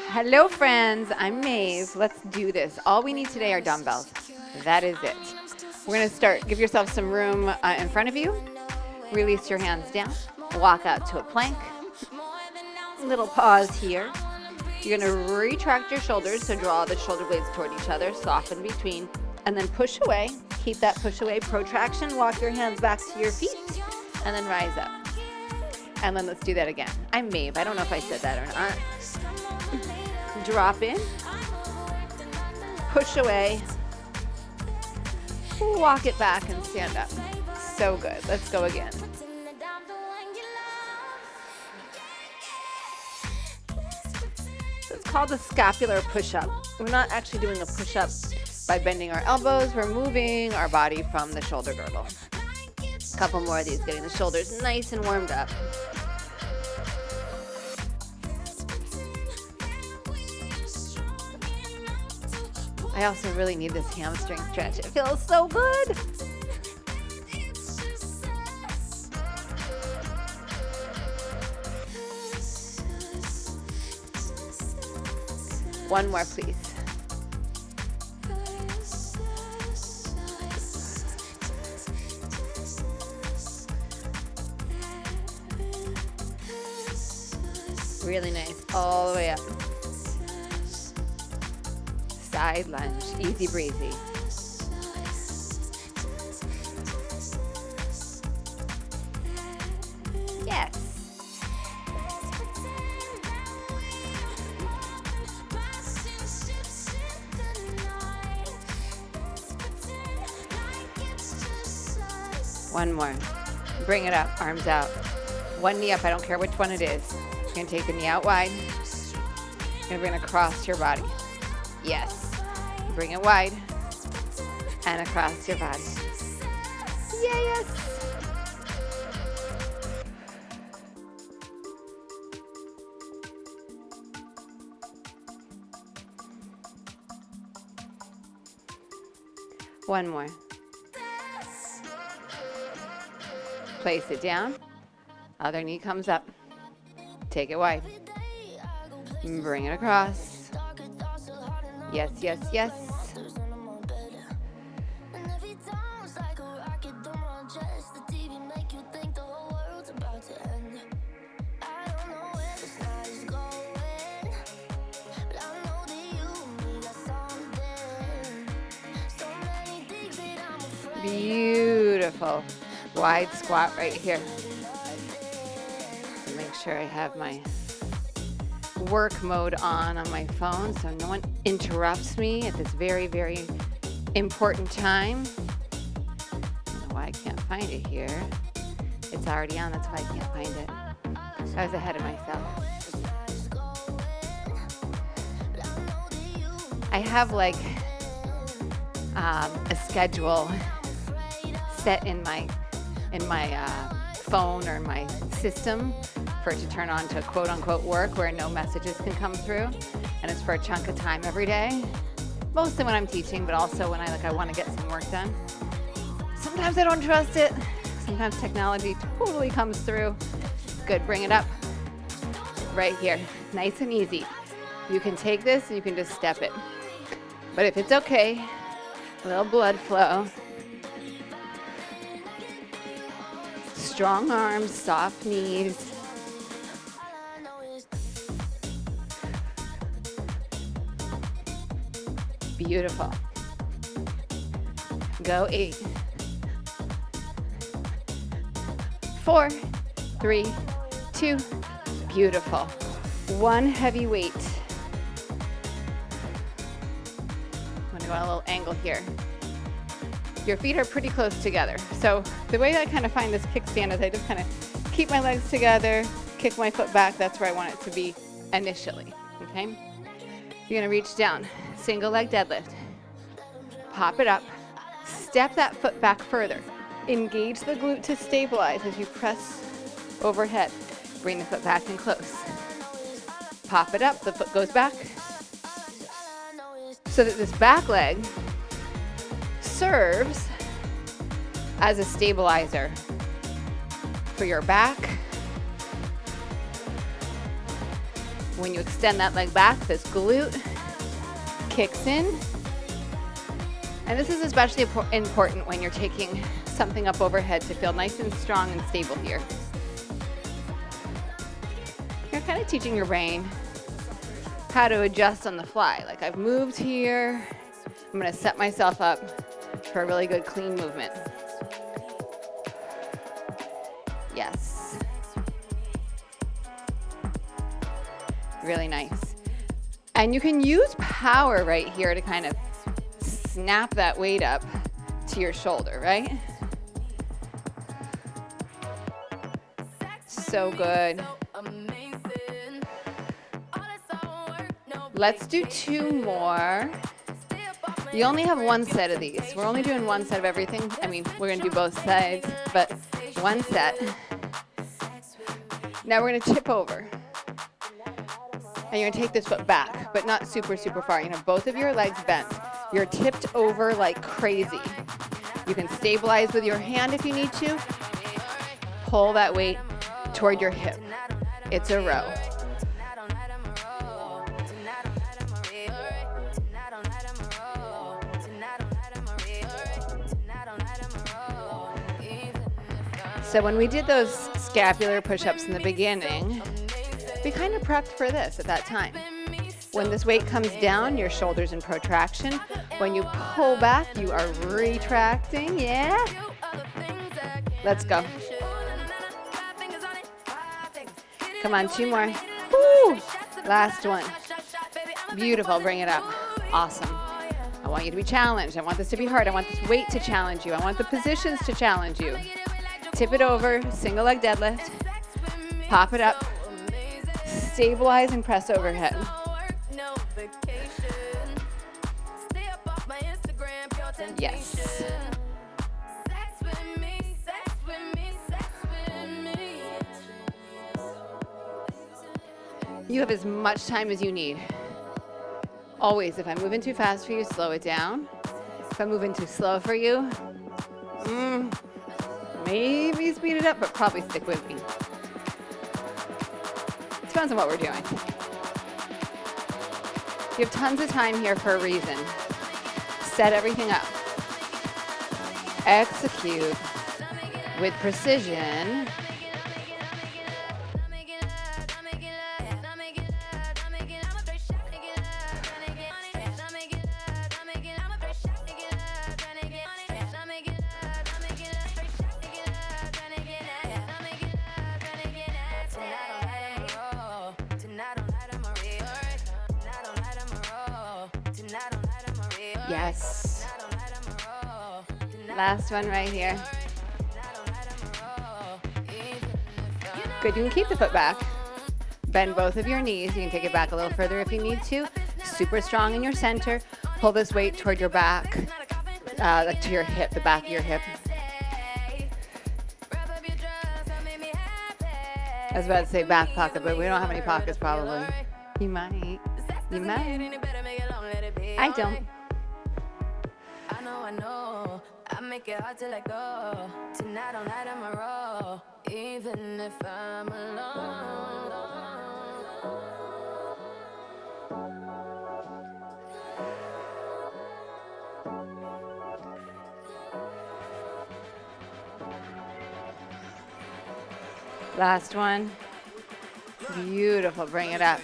Hello friends, I'm Maeve. Let's do this. All we need today are dumbbells. That is it. We're going to start. Give yourself some room in front of you. Release your hands down. Walk out to a plank. Little pause here. You're going to retract your shoulders, so draw the shoulder blades toward each other, soften between, and then push away. Keep that push away protraction. Walk your hands back to your feet, and then rise up. And then let's do that again. I'm Maeve. I don't know if I said that or not. Drop in, push away, walk it back and stand up. So good. Let's go again. So it's called a scapular push-up. We're not actually doing a push-up by bending our elbows. We're moving our body from the shoulder girdle. A couple more of these, getting the shoulders nice and warmed up. I also really need this hamstring stretch. It feels so good. One more, please. Really nice, all the way up. Side lunge, easy breezy. Yes. One more. Bring it up, arms out. One knee up, I don't care which one it is. You're gonna take the knee out wide. You're gonna bring it across your body. Yes. Bring it wide and across your body. Yes. One more. Place it down. Other knee comes up. Take it wide. Bring it across. Yes, yes, yes. Beautiful. Wide squat right here. So make sure I have my work mode on my phone so no one interrupts me at this very, very important time. I don't know why I can't find it here. It's already on, that's why I can't find it. I was ahead of myself. I have like a schedule set in my phone or in my system for it to turn on to quote-unquote work where no messages can come through, and it's for a chunk of time every day, mostly when I'm teaching, but also when I want to get some work done. Sometimes I don't trust it. Sometimes technology totally comes through. Good, bring it up right here, nice and easy. You can take this and you can just step it, but if it's okay, a little blood flow. Strong arms, soft knees. Beautiful. Go 8. 4, 3, 2. Beautiful. One heavy weight. I'm going to go on a little angle here. Your feet are pretty close together. So the way I kind of find this kickstand is I just kind of keep my legs together, kick my foot back. That's where I want it to be initially, okay? You're gonna reach down, single leg deadlift. Pop it up, step that foot back further. Engage the glute to stabilize as you press overhead. Bring the foot back and close. Pop it up, the foot goes back. So that this back leg serves as a stabilizer for your back When you extend that leg back, this glute kicks in. And this is especially important when you're taking something up overhead to feel nice and strong and stable here. You're kind of teaching your brain how to adjust on the fly. Like, I've moved here. I'm going to set myself up for a really good clean movement. Yes. Really nice. And you can use power right here to kind of snap that weight up to your shoulder, right? So good. Let's do 2 more. You only have 1 set of these. We're only doing 1 set of everything. I mean, we're gonna do both sides, but 1 set. Now we're gonna tip over. And you're gonna take this foot back, but not super, super far. You have both of your legs bent. You're tipped over like crazy. You can stabilize with your hand if you need to. Pull that weight toward your hip. It's a row. So when we did those scapular push-ups in the beginning, we kind of prepped for this at that time. When this weight comes down, your shoulder's in protraction. When you pull back, you are retracting. Yeah? Let's go. Come on, 2 more. Woo! Last one. Beautiful, bring it up. Awesome. I want you to be challenged. I want this to be hard. I want this weight to challenge you. I want the positions to challenge you. Tip it over, single leg deadlift. Pop it up. Stabilize and press overhead. Yes. You have as much time as you need. Always, if I'm moving too fast for you, slow it down. If I'm moving too slow for you, maybe speed it up, but probably stick with me. Depends on what we're doing. You have tons of time here for a reason. Set everything up. Execute with precision. Yes. Last one right here. Good, you can keep the foot back. Bend both of your knees. You can take it back a little further if you need to. Super strong in your center. Pull this weight toward your back, like to your hip, the back of your hip. I was about to say back pocket, but we don't have any pockets probably. You might. You might. I don't. I know. I make it hard to let go. Tonight all night I'm a roll. Even if I'm alone. Last one. Beautiful. Bring it up.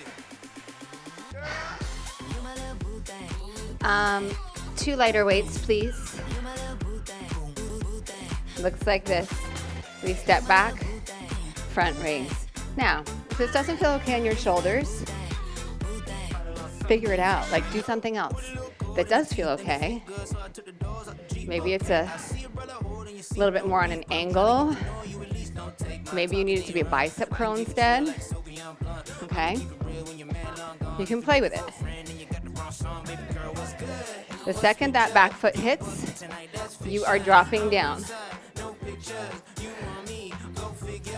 2 lighter weights, please. Looks like this. We step back, front raise. Now, if this doesn't feel okay on your shoulders, figure it out. Like, do something else that does feel okay. Maybe it's a little bit more on an angle. Maybe you need it to be a bicep curl instead. Okay? You can play with it. The second that back foot hits, you are dropping down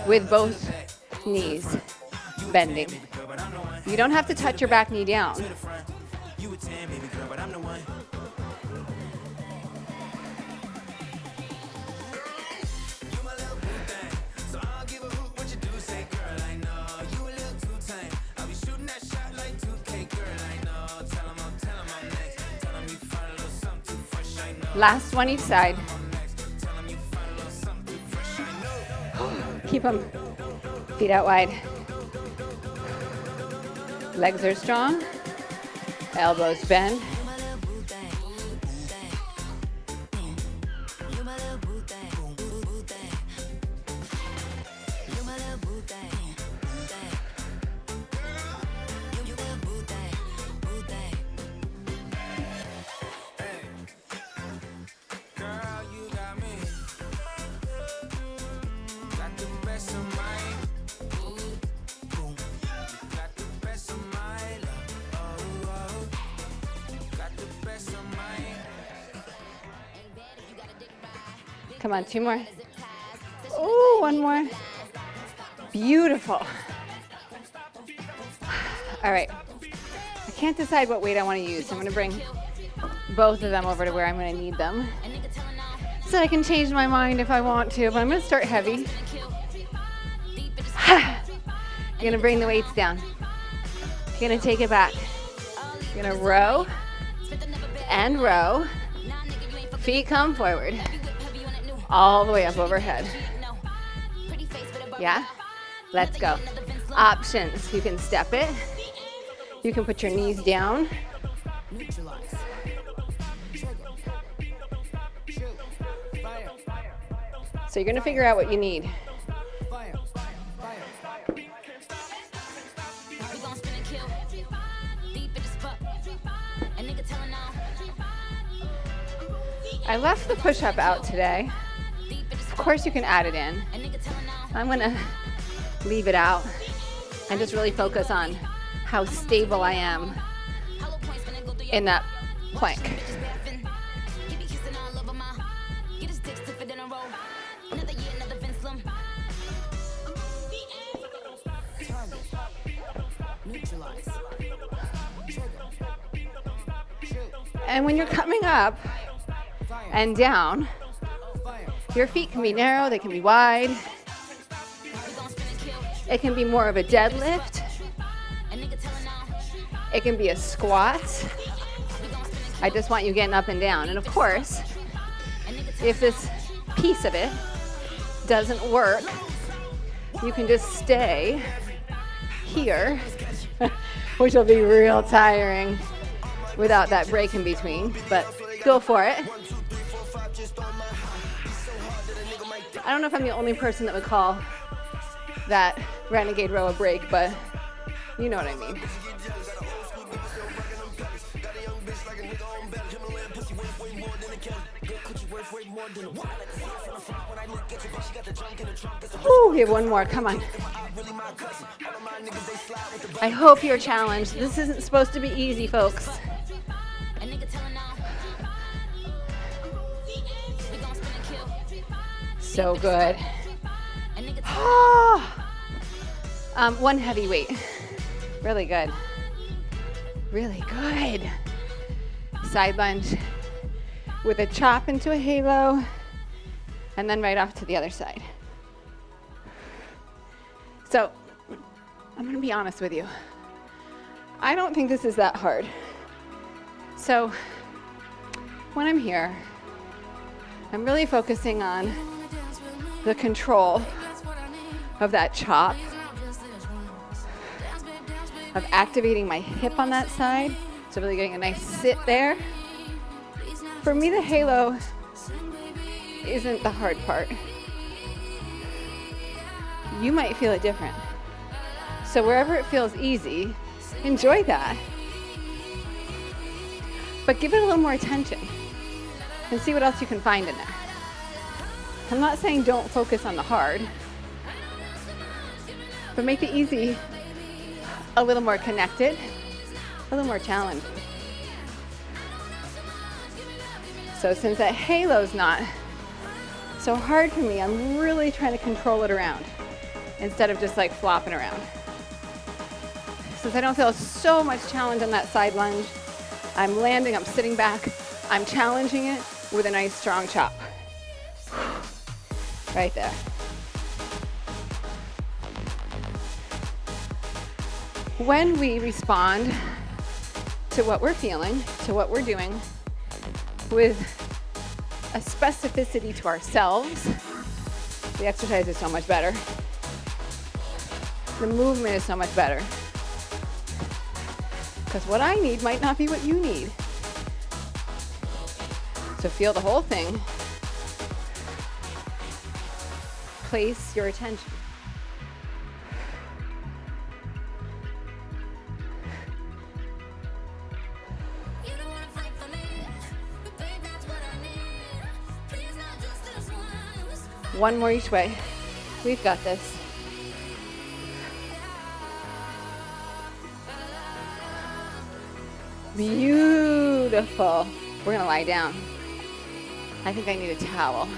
with both knees bending. You don't have to touch your back knee down. Last one each side. Keep them feet out wide. Legs are strong. Elbows bend. Come on, 2 more. Ooh, 1 more. Beautiful. All right. I can't decide what weight I want to use. So I'm going to bring both of them over to where I'm going to need them, so I can change my mind if I want to, but I'm going to start heavy. You're going to bring the weights down. You're going to take it back. You're going to row and row. Feet come forward. All the way up overhead. Yeah? Let's go. Options. You can step it. You can put your knees down. So you're going to figure out what you need. I left the push-up out today. Of course you can add it in. I'm going to leave it out and just really focus on how stable I am in that plank. And when you're coming up and down, your feet can be narrow, they can be wide. It can be more of a deadlift. It can be a squat. I just want you getting up and down. And of course, if this piece of it doesn't work, you can just stay here, which will be real tiring without that break in between, but go for it. I don't know if I'm the only person that would call that renegade row a break, but you know what I mean. Ooh, we have one more, come on. I hope you're challenged. This isn't supposed to be easy, folks. So good. One heavy weight. Really good. Really good. Side lunge with a chop into a halo, and then right off to the other side. So, I'm going to be honest with you. I don't think this is that hard. So, when I'm here, I'm really focusing on the control of that chop, of activating my hip on that side, so really getting a nice sit there. For me, the halo isn't the hard part. You might feel it different. So wherever it feels easy, enjoy that. But give it a little more attention and see what else you can find in there. I'm not saying don't focus on the hard, but make the easy a little more connected, a little more challenging. So since that halo's not so hard for me, I'm really trying to control it around instead of just like flopping around. Since I don't feel so much challenge on that side lunge, I'm landing, I'm sitting back, I'm challenging it with a nice strong chop. Right there. When we respond to what we're feeling, to what we're doing, with a specificity to ourselves, the exercise is so much better. The movement is so much better. Because what I need might not be what you need. So feel the whole thing. Place your attention. One more each way. We've got this. Beautiful. We're gonna lie down. I think I need a towel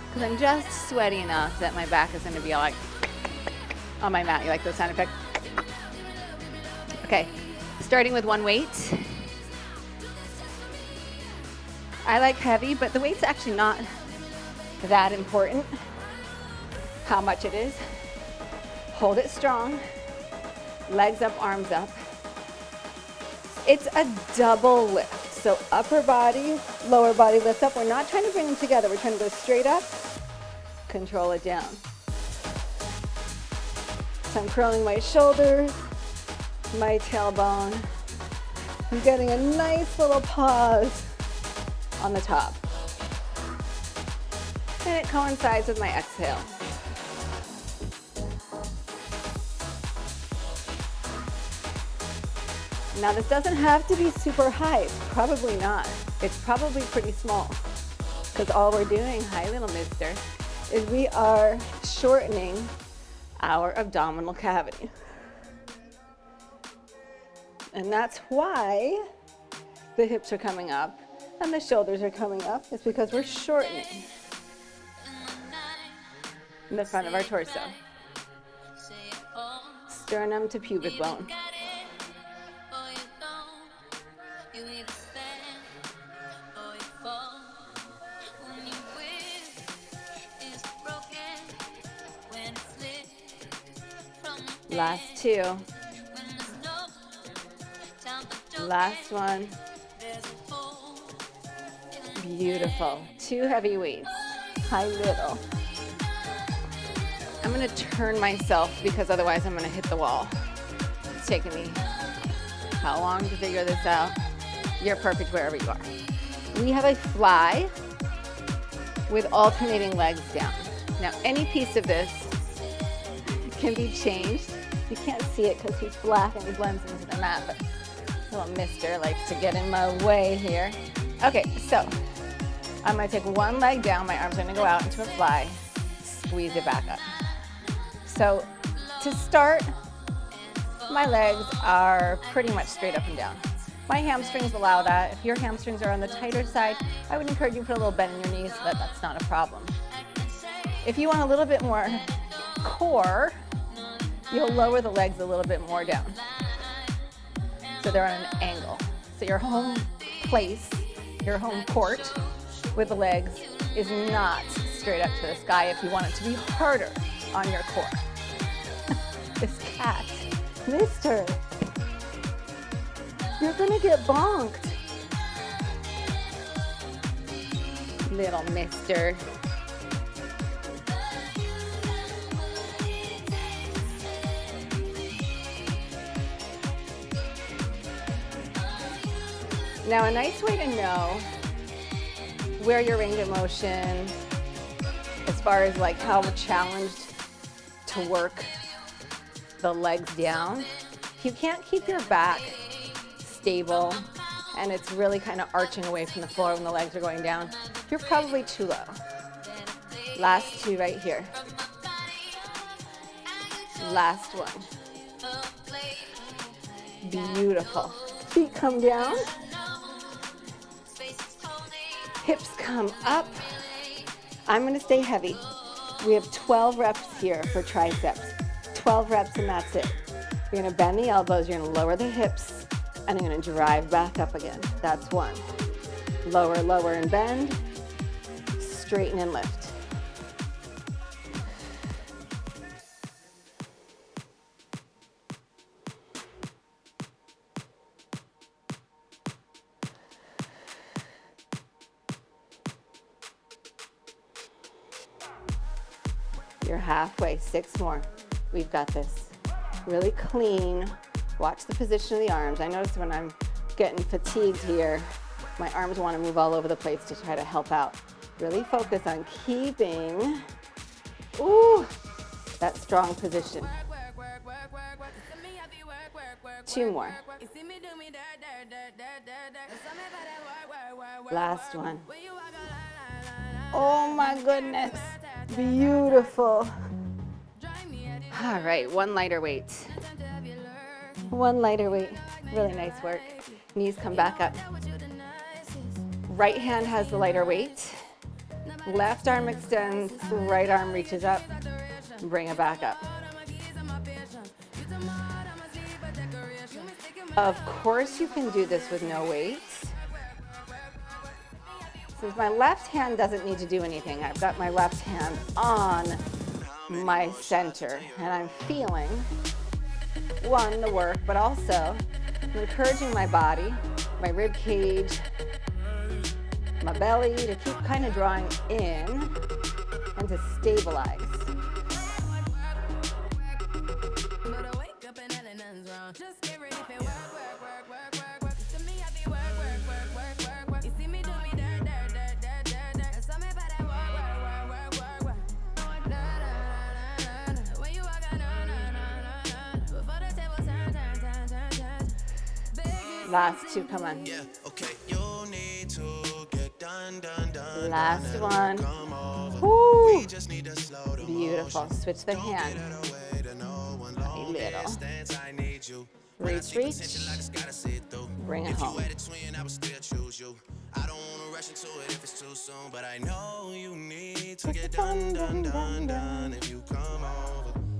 because I'm just sweaty enough that my back is gonna be all like on my mat. You like those sound effects? Okay, starting with one weight. I like heavy, but the weight's actually not that important, how much it is. Hold it strong, legs up, arms up. It's a double lift, so upper body, lower body lift up. We're not trying to bring them together, we're trying to go straight up, control it down. So I'm curling my shoulders, my tailbone. I'm getting a nice little pause on the top. And it coincides with my exhale. Now this doesn't have to be super high, it's probably not. It's probably pretty small, because all we're doing, hi little mister, is we are shortening our abdominal cavity. And that's why the hips are coming up and the shoulders are coming up. It's because we're shortening in the front of our torso. Sternum to pubic bone. Last two. Last one. Beautiful. Two heavy weights. High, little. I'm going to turn myself because otherwise I'm going to hit the wall. It's taken me how long to figure this out? You're perfect wherever you are. We have a fly with alternating legs down. Now, any piece of this can be changed. You can't see it because he's black and he blends into the mat, but little mister likes to get in my way here. Okay, so I'm going to take one leg down. My arms are going to go out into a fly. Squeeze it back up. So to start, my legs are pretty much straight up and down. My hamstrings allow that. If your hamstrings are on the tighter side, I would encourage you to put a little bend in your knees so that that's not a problem. If you want a little bit more core, you'll lower the legs a little bit more down. So they're on an angle. So your home place, your home court with the legs is not straight up to the sky if you want it to be harder on your core. This cat, mister, you're gonna get bonked. Little mister. Now, a nice way to know where your range of motion, as far as like how challenged to work the legs down, if you can't keep your back stable and it's really kind of arching away from the floor when the legs are going down, you're probably too low. Last two right here. Last one. Beautiful. Feet come down. Hips come up. I'm going to stay heavy. We have 12 reps here for triceps. 12 reps and that's it. You're going to bend the elbows, you're going to lower the hips, and you're going to drive back up again. That's one. Lower, lower, and bend. Straighten and lift. You're halfway. 6 more. We've got this. Really clean. Watch the position of the arms. I notice when I'm getting fatigued here, my arms want to move all over the place to try to help out. Really focus on keeping, that strong position. 2 more. Last one. Oh my goodness. Beautiful. All right, 1 lighter weight. 1 lighter weight. Really nice work. Knees come back up. Right hand has the lighter weight. Left arm extends, right arm reaches up. Bring it back up. Of course you can do this with no weights. Since my left hand doesn't need to do anything, I've got my left hand on my center and I'm feeling, one, the work, but also I'm encouraging my body, my rib cage, my belly to keep kind of drawing in and to stabilize. Last 2, come on. Last one. Woo. Beautiful. Switch the hand. A little. Reach, reach. Bring it home.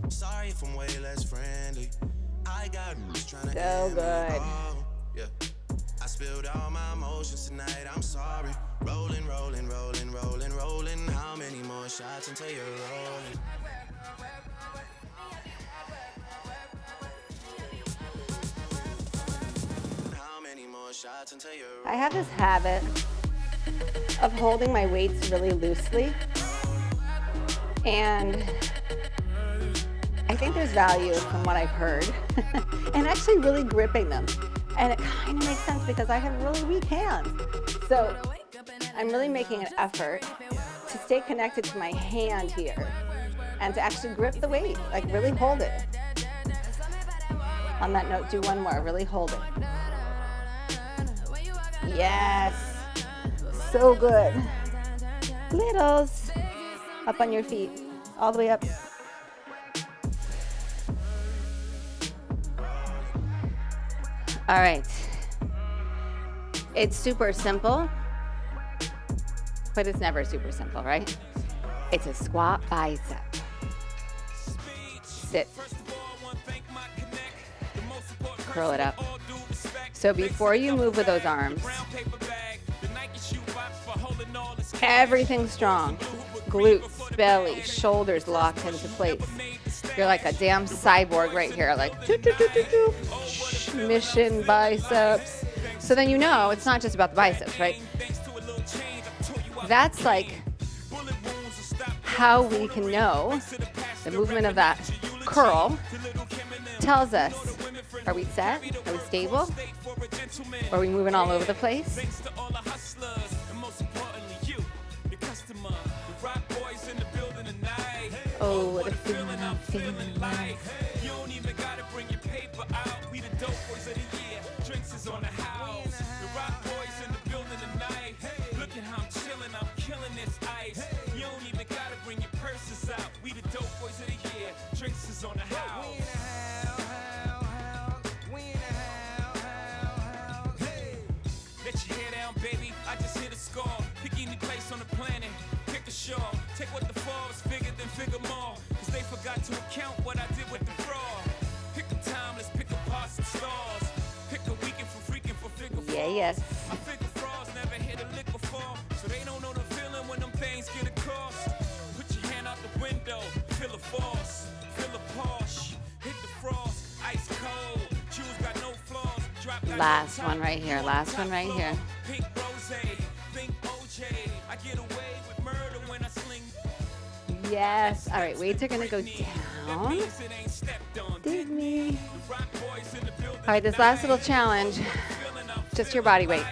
Sorry if I'm way less friendly. I got so good. Yeah. I spilled all my emotions tonight, I'm sorry. Rolling, rolling, rolling, rolling, rolling. How many more shots until you're rolling? How many more shots until you're rolling? I have this habit of holding my weights really loosely. And I think there's value from what I've heard. And actually really gripping them. And it kind of makes sense because I have really weak hands. So I'm really making an effort to stay connected to my hand here and to actually grip the weight, like really hold it. On that note, do 1 more, really hold it. Yes, so good. Littles, up on your feet, all the way up. All right, it's super simple, but it's never super simple, right? It's a squat bicep. Sit. Curl it up. So before you move with those arms, everything's strong. Glutes, belly, shoulders locked into place. You're like a damn cyborg right here, like mission biceps. So then you know it's not just about the biceps, right? That's like how we can know the movement of that curl tells us, are we set? Are we stable? Or are we moving all over the place? Oh, what a feeling I'm feeling like. You don't even gotta bring your paper out. We the dope boys of the year. Drinks is on the house. The rock boys in the building tonight. Look at how I'm chilling, I'm killing this ice. You don't even gotta bring your purses out. We the dope boys of the year. Drinks is on the house. Let your hair down, baby. I just hit a score. Pick any place on the planet. Pick a show. Take what the fall is bigger than figure more. Cause they forgot to account what I did with the fraud. Pick a time, let's pick apart some stars. Pick a weekend for freaking for figure four. Yeah, yes. I figure frauds never hit a lick before. So they don't know the feeling when them things get across. Put your hand out the window. Feel a force. Feel a Porsche. Hit the frost. Ice cold. Shoes got no flaws. Drop last one right here. Last one right here. Pink rose. Think OJ. I get away with murder when I sling. Yes. All right, weights are gonna go down. Dig me. All right, this last little challenge, just your body weight.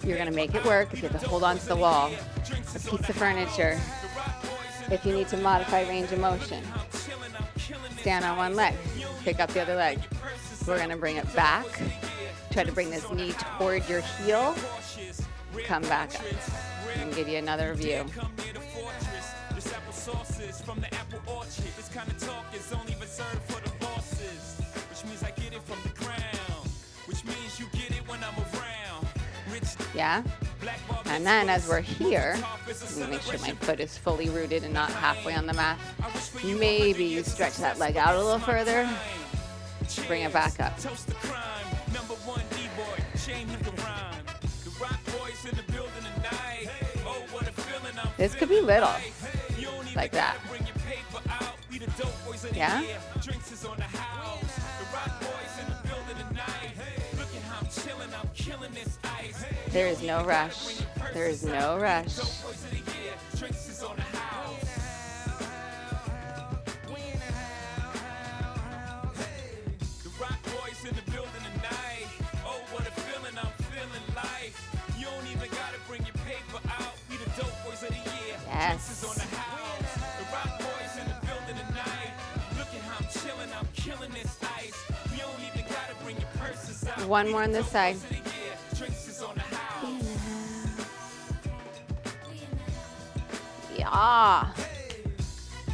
You're gonna make it work. If you have to hold on to the wall, a piece of furniture, if you need to modify range of motion, stand on one leg, pick up the other leg. We're gonna bring it back. Try to bring this knee toward your heel. Come back up. And give you another view. Yeah? And then as we're here, let me make sure my foot is fully rooted and not halfway on the mat. Maybe you stretch that leg out a little further. Bring it back up. This could be little, like that. Yeah? There is no rush. There is no rush. Yes. One more on this side. Yeah.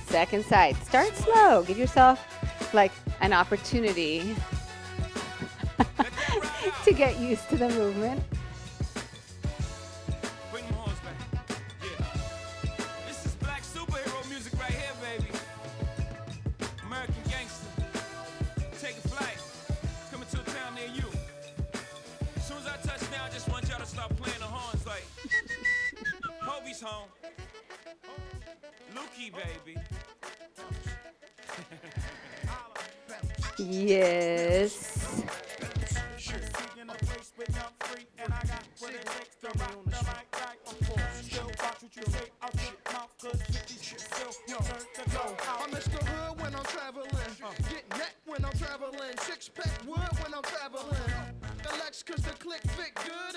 Second side. Start slow. Give yourself like an opportunity to get used to the movement. Home. Lukey, baby. Yes.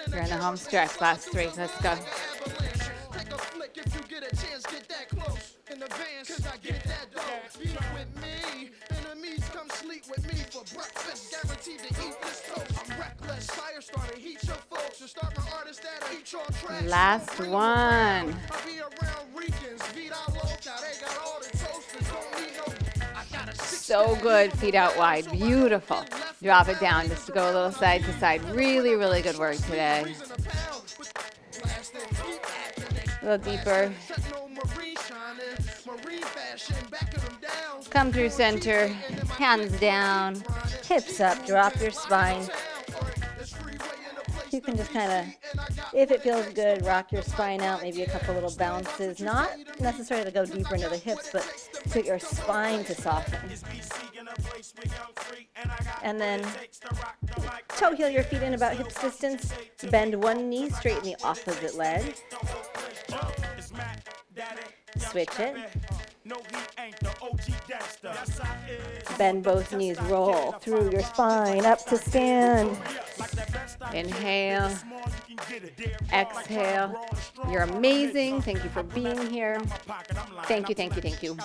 You're in the home stretch. Last three. Let's go. Last one. So good. Feet out wide. Beautiful. Drop it down just to go a little side to side. Really, really good work today. A little deeper. Come through center. Hands down. Hips up. Drop your spine. You can just kind of, if it feels good, rock your spine out, maybe a couple little bounces. Not necessarily to go deeper into the hips, but to get your spine to soften. And then toe heel your feet in about hips distance. Bend one knee, straighten the opposite leg. Switch it. Bend both knees, roll through your spine, up to stand. Inhale, exhale. You're amazing. Thank you for being here. Thank you, thank you, thank you.